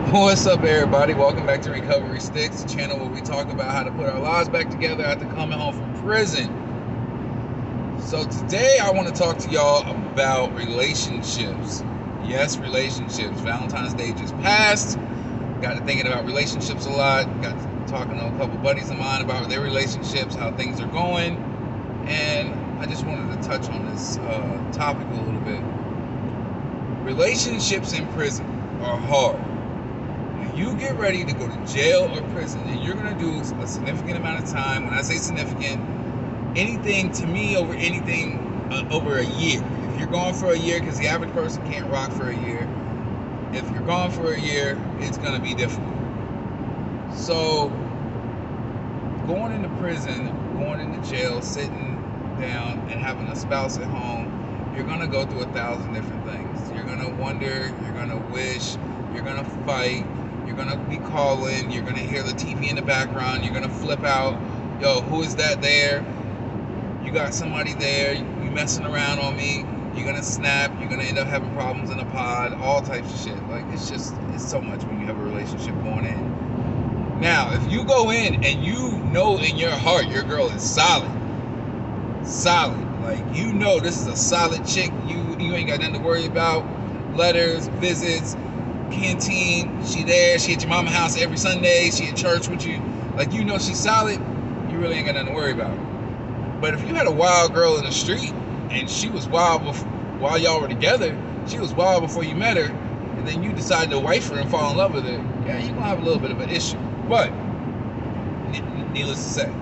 What's up, everybody? Welcome back to Recovery Sticks, the channel where we talk about how to put our lives back together after coming home from prison. So today I want to talk to y'all about relationships. Yes, relationships. Valentine's Day just passed. Got to thinking about relationships a lot. Got to talking to a couple buddies of mine about their relationships, how things are going. And I just wanted to touch on this topic a little bit. Relationships in prison are hard. You get ready to go to jail or prison, and you're going to do a significant amount of time. When I say significant, anything to me over anything over a year. If you're gone for a year, because the average person can't rock for a year, if you're gone for a year, it's going to be difficult. So going into prison, going into jail, sitting down and having a spouse at home, you're going to go through 1,000 different things. You're going to wonder, you're going to wish, you're going to fight, you're going to be calling, you're going to hear the TV in the background, you're going to flip out, yo, who is that there? You got somebody there, you messing around on me, you're going to snap, you're going to end up having problems in the pod, all types of shit. Like, it's so much when you have a relationship going in. Now, if you go in and you know in your heart your girl is solid, like, you know this is a solid chick, you ain't got nothing to worry about, letters, visits, canteen, she there, she at your mama's house every Sunday, she at church with you, like, you know she's solid, you really ain't got nothing to worry about. But if you had a wild girl in the street and she was wild while y'all were together, she was wild before you met her, and then you decide to wife her and fall in love with her, yeah, you're gonna have a little bit of an issue. But needless to say,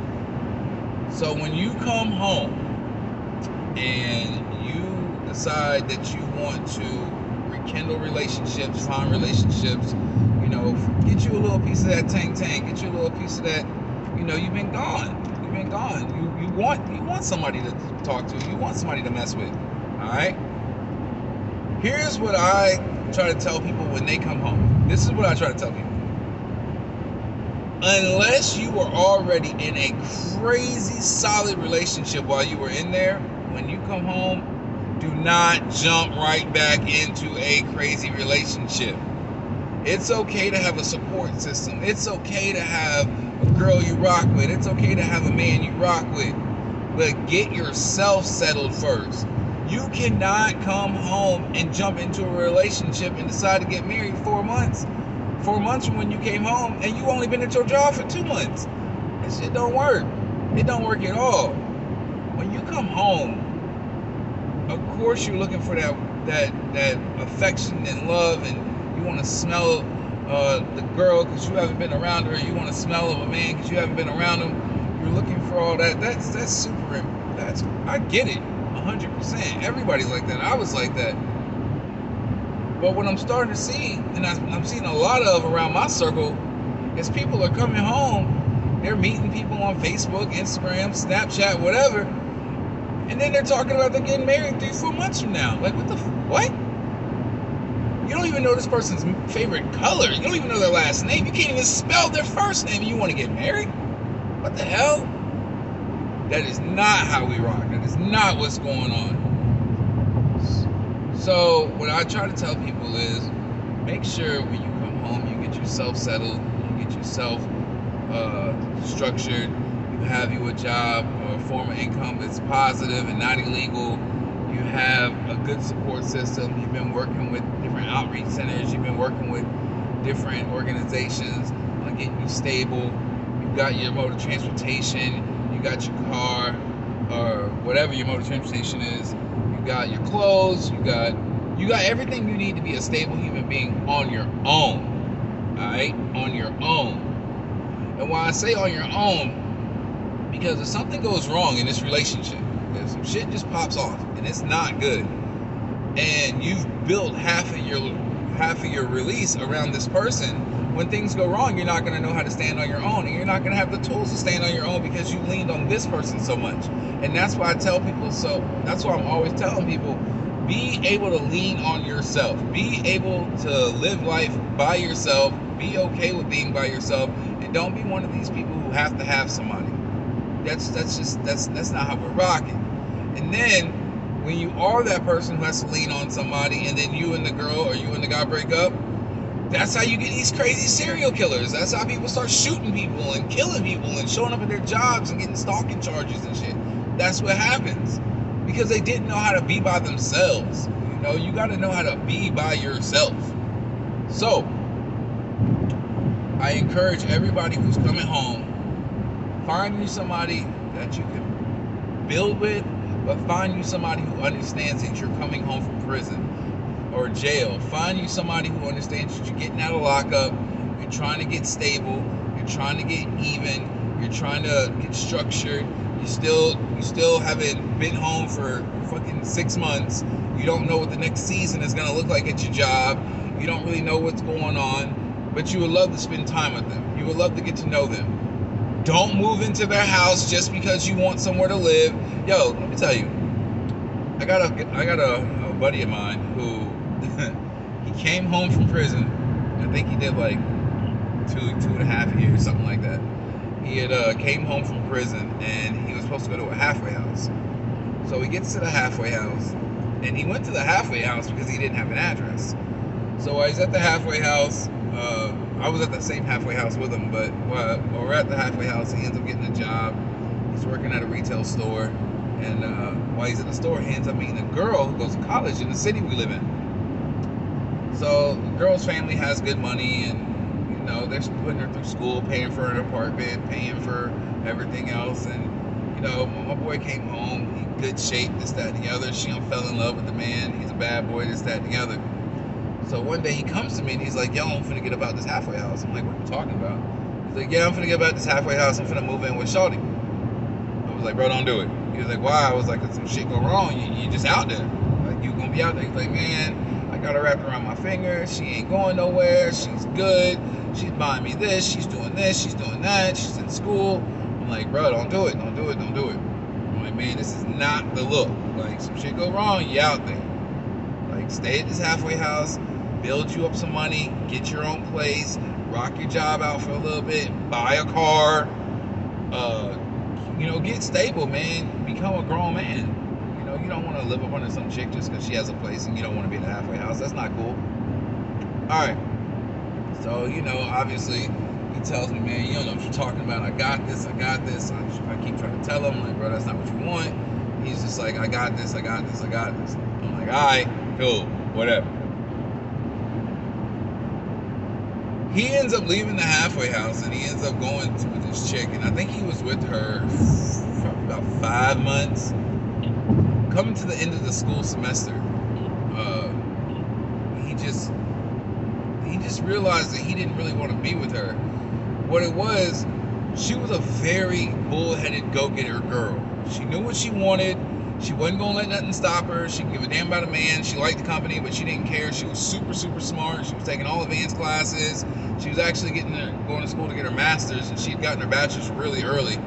so when you come home and you decide that you want to rekindle relationships, find relationships, you know, get you a little piece of that tank, get you a little piece of that, you know, you've been gone. You want somebody to talk to, you want somebody to mess with. Alright? Here's what I try to tell people when they come home. This is what I try to tell people. Unless you were already in a crazy solid relationship while you were in there, when you come home, do not jump right back into a crazy relationship. It's okay to have a support system. It's okay to have a girl you rock with. It's okay to have a man you rock with. But get yourself settled first. You cannot come home and jump into a relationship and decide to get married 4 months. 4 months from when you came home, and you only been at your job for 2 months. That shit don't work. It don't work at all. When you come home, of course you're looking for that affection and love, and you want to smell the girl because you haven't been around her. You want to smell of a man because you haven't been around him. You're looking for all that. That's super. I get it, 100%. Everybody's like that. I was like that. But what I'm starting to see, and I'm seeing a lot of around my circle, is people are coming home. They're meeting people on Facebook, Instagram, Snapchat, whatever, and then they're talking about they're getting married 3-4 months from now. Like, what? You don't even know this person's favorite color. You don't even know their last name. You can't even spell their first name, and you want to get married? What the hell? That is not how we rock. That is not what's going on. So what I try to tell people is, make sure when you come home, you get yourself settled, you get yourself structured, you have you a job or a form of income that's positive and not illegal. You have a good support system. You've been working with different outreach centers. You've been working with different organizations on getting you stable. You've got your mode of transportation. You got your car, or whatever your mode of transportation is. You got your clothes. You got everything you need to be a stable human being on your own. All right, on your own. And why I say on your own, because if something goes wrong in this relationship, if some shit just pops off and it's not good, and you've built half of your release around this person, when things go wrong, you're not going to know how to stand on your own, and you're not going to have the tools to stand on your own because you leaned on this person so much. And that's why I tell people, so that's why I'm always telling people, be able to lean on yourself, be able to live life by yourself, be okay with being by yourself, and don't be one of these people who have to have somebody. That's not how we're rocking. And then when you are that person who has to lean on somebody, and then you and the girl or you and the guy break up, That's how you get these crazy serial killers. That's how people start shooting people and killing people and showing up at their jobs and getting stalking charges and shit. That's what happens. Because they didn't know how to be by themselves. You know, you got to know how to be by yourself. So, I encourage everybody who's coming home, find you somebody that you can build with, but find you somebody who understands that you're coming home from prison or jail. Find you somebody who understands that you're getting out of lockup, you're trying to get stable, you're trying to get even, you're trying to get structured, you still haven't been home for fucking 6 months, you don't know what the next season is going to look like at your job, you don't really know what's going on, but you would love to spend time with them, you would love to get to know them. Don't move into their house just because you want somewhere to live. Yo, let me tell you, I got a buddy of mine who he came home from prison. I think he did like 2.5 years, something like that. He had came home from prison and he was supposed to go to a halfway house. So he gets to the halfway house, and he went to the halfway house because he didn't have an address. So while he's at the halfway house, I was at the same halfway house with him, but while we're at the halfway house, he ends up getting a job. He's working at a retail store, and while he's at the store, he ends up meeting a girl who goes to college in the city we live in. So the girl's family has good money, and you know they're putting her through school, paying for an apartment, paying for everything else. And you know, my boy came home, he good shape, this, that, and the other. She fell in love with the man. He's a bad boy, this, that, and the other. So one day he comes to me and he's like, yo, I'm finna get about this halfway house. I'm like, what are you talking about? He's like, yeah, I'm finna get about this halfway house. I'm finna move in with Shawty. I was like, bro, don't do it. He was like, why? I was like, if some shit go wrong, you just out there. Like, you gonna be out there. He's like, man, I got her wrapped around my finger. She ain't going nowhere. She's good. She's buying me this. She's doing this. She's doing that. She's in school. I'm like, bro, don't do it. Don't do it. Don't do it. I'm like, man, this is not the look. Like, some shit go wrong, you out there. Like, stay at this halfway house. Build you up some money, get your own place, rock your job out for a little bit, buy a car, you know, get stable, man. Become a grown man. You know, you don't want to live up under some chick just because she has a place and you don't want to be in a halfway house. That's not cool. Alright. So, you know, obviously, he tells me, man, you don't know what you're talking about. I got this, I got this. I keep trying to tell him, like, bro, that's not what you want. He's just like, I got this, I got this, I got this. I'm like, alright, cool, whatever. He ends up leaving the halfway house and he ends up going with this chick, and I think he was with her for about 5 months. Coming to the end of the school semester, he just realized that he didn't really want to be with her. What it was, she was a very bullheaded go-getter girl. She knew what she wanted. She wasn't going to let nothing stop her. She didn't give a damn about a man. She liked the company, but she didn't care. She was super, super smart. She was taking all advanced classes. She was actually going to school to get her master's, and she'd gotten her bachelor's really early.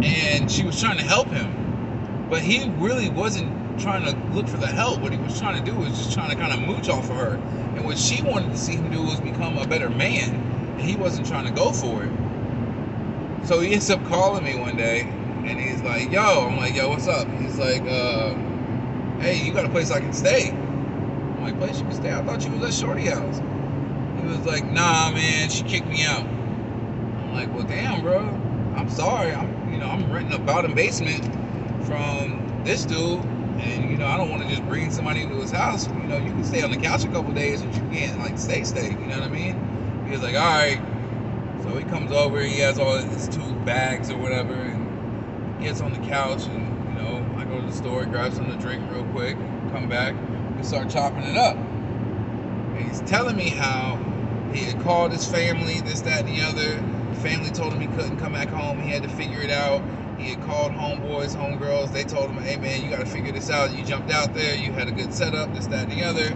And she was trying to help him. But he really wasn't trying to look for the help. What he was trying to do was just trying to kind of mooch off of her. And what she wanted to see him do was become a better man. And he wasn't trying to go for it. So he ends up calling me one day. And he's like, yo, I'm like, yo, what's up? He's like, hey, you got a place I can stay? I'm like, place you can stay? I thought you was at Shorty house. He was like, nah, man, she kicked me out. I'm like, well, damn, bro. I'm sorry. I'm renting a bottom basement from this dude. And, you know, I don't want to just bring somebody into his house. You know, you can stay on the couch a couple days, but you can't, like, stay. You know what I mean? He was like, all right. So he comes over. He has all his 2 bags or whatever. And gets on the couch, and you know, I go to the store, grab something to drink real quick, come back, we start chopping it up. And he's telling me how he had called his family, this, that, and the other. The family told him he couldn't come back home. He had to figure it out. He had called homeboys, homegirls. They told him, hey man, you got to figure this out. You jumped out there. You had a good setup, this, that, and the other.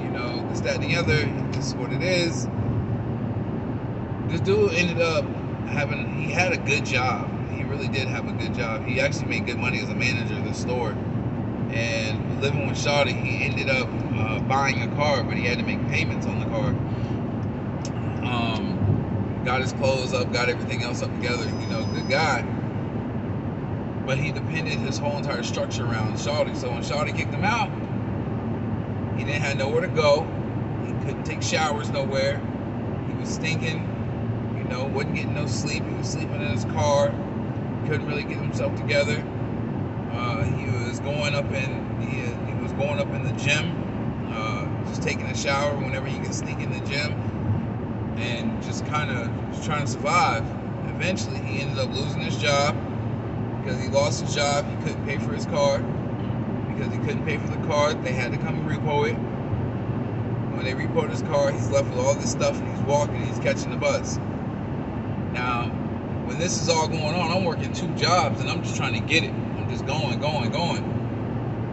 You know, this, that, and the other. This is what it is. This dude ended up he had a good job. He really did have a good job. He actually made good money as a manager of the store. And living with Shawty, he ended up buying a car, but he had to make payments on the car. Got his clothes up, got everything else up together. You know, good guy. But he depended his whole entire structure around Shawty. So when Shawty kicked him out, He didn't have nowhere to go. He couldn't take showers nowhere. He was stinking. Wasn't getting no sleep. He was sleeping in his car. Couldn't really get himself together. He was going up in the gym, just taking a shower whenever he could sneak in the gym, and just kind of trying to survive. Eventually, he ended up losing his job because he lost his job. He couldn't pay for his car. Because he couldn't pay for the car, they had to come and repo it. When they repoed his car, he's left with all this stuff, and he's walking, he's catching the bus. Now, when this is all going on, I'm working 2 jobs, and I'm just trying to get it. I'm just going.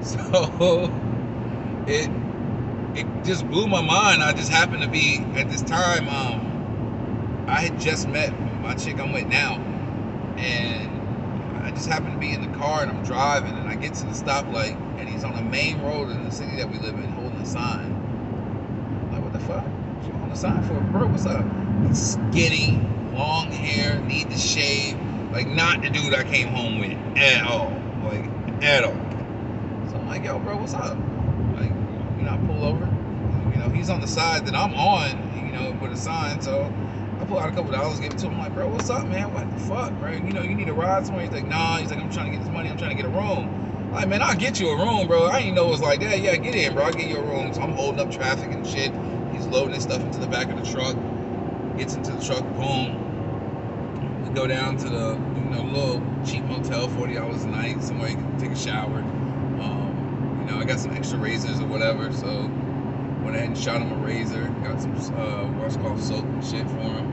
So it just blew my mind. I just happened to be at this time. I had just met my chick I'm with now, and I just happened to be in the car, and I'm driving, and I get to the stoplight, and he's on the main road in the city that we live in, holding a sign. I'm like, what the fuck? What you holding a sign for, bro? What's up? He's skinny, long hair, need to shave, like not the dude I came home with at all, at all. So I'm like, yo, bro, what's up? Like, I pull over. He's on the side that I'm on, with a sign. So I pull out a couple dollars, give it to him. I'm like, bro, what's up, man? What the fuck, bro? You need a ride somewhere? He's like, nah. He's like, I'm trying to get this money. I'm trying to get a room. I'm like, man, I'll get you a room, bro. I didn't know it was like that. Yeah, get in, bro. I'll get you a room. So I'm holding up traffic and shit. He's loading his stuff into the back of the truck. Gets into the truck, boom. We go down to the, little cheap motel, $40 a night, somewhere you can take a shower. I got some extra razors or whatever, so went ahead and shot him a razor. Got some what's called soap and shit for him.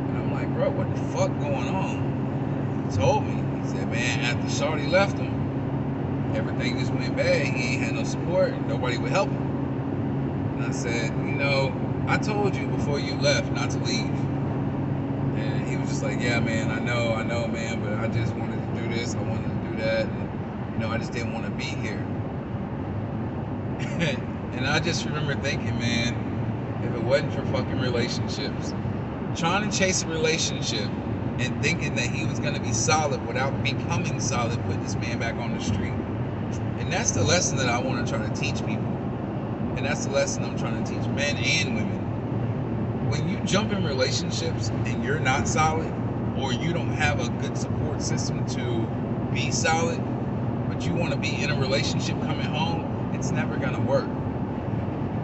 And I'm like, bro, what the fuck going on? He told me. He said, man, after Shawty left him, everything just went bad. He ain't had no support. Nobody would help him. And I said, I told you before you left not to leave. And he was just like, yeah, man, I know, man, but I just wanted to do this. I wanted to do that. And, I just didn't want to be here. And I just remember thinking, man, if it wasn't for fucking relationships, trying to chase a relationship and thinking that he was going to be solid without becoming solid put this man back on the street. And that's the lesson that I want to try to teach people. And that's the lesson I'm trying to teach men and women. When you jump in relationships and you're not solid, or you don't have a good support system to be solid, but you want to be in a relationship coming home, it's never going to work.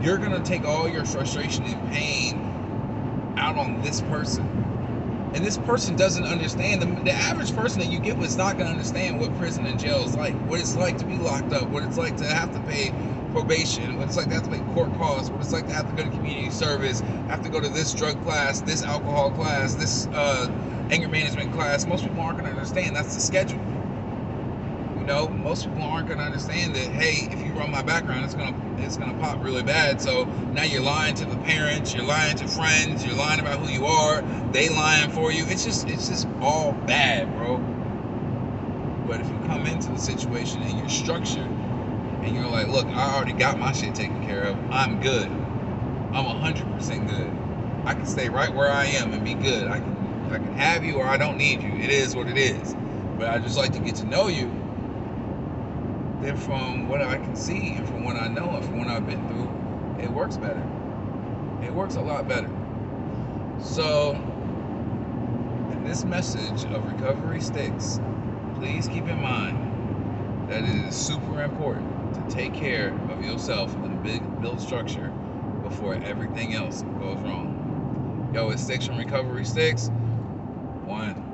You're going to take all your frustration and pain out on this person. And this person doesn't understand. The average person that you get with is not going to understand what prison and jail is like, what it's like to be locked up, what it's like to have to pay probation, what it's like to have to pay court costs, what it's like to have to go to community service, have to go to this drug class, this alcohol class, this anger management class. Most people aren't going to understand. That's the schedule. Most people aren't going to understand that, hey, if you run my background, it's gonna pop really bad. So now you're lying to the parents, you're lying to friends, you're lying about who you are, they lying for you. It's just all bad, bro. But if you come into the situation and you're structured and you're like, look, I already got my shit taken care of, I'm good, I'm 100% good, I can stay right where I am and be good, I can have you or I don't need you, it is what it is, but I just like to get to know you. Then from what I can see and from what I know and from what I've been through, it works better. It works a lot better. So, in this message of Recovery Sticks, please keep in mind that it is super important to take care of yourself and build structure before everything else goes wrong. Yo, it's Sticks from Recovery Sticks. 1.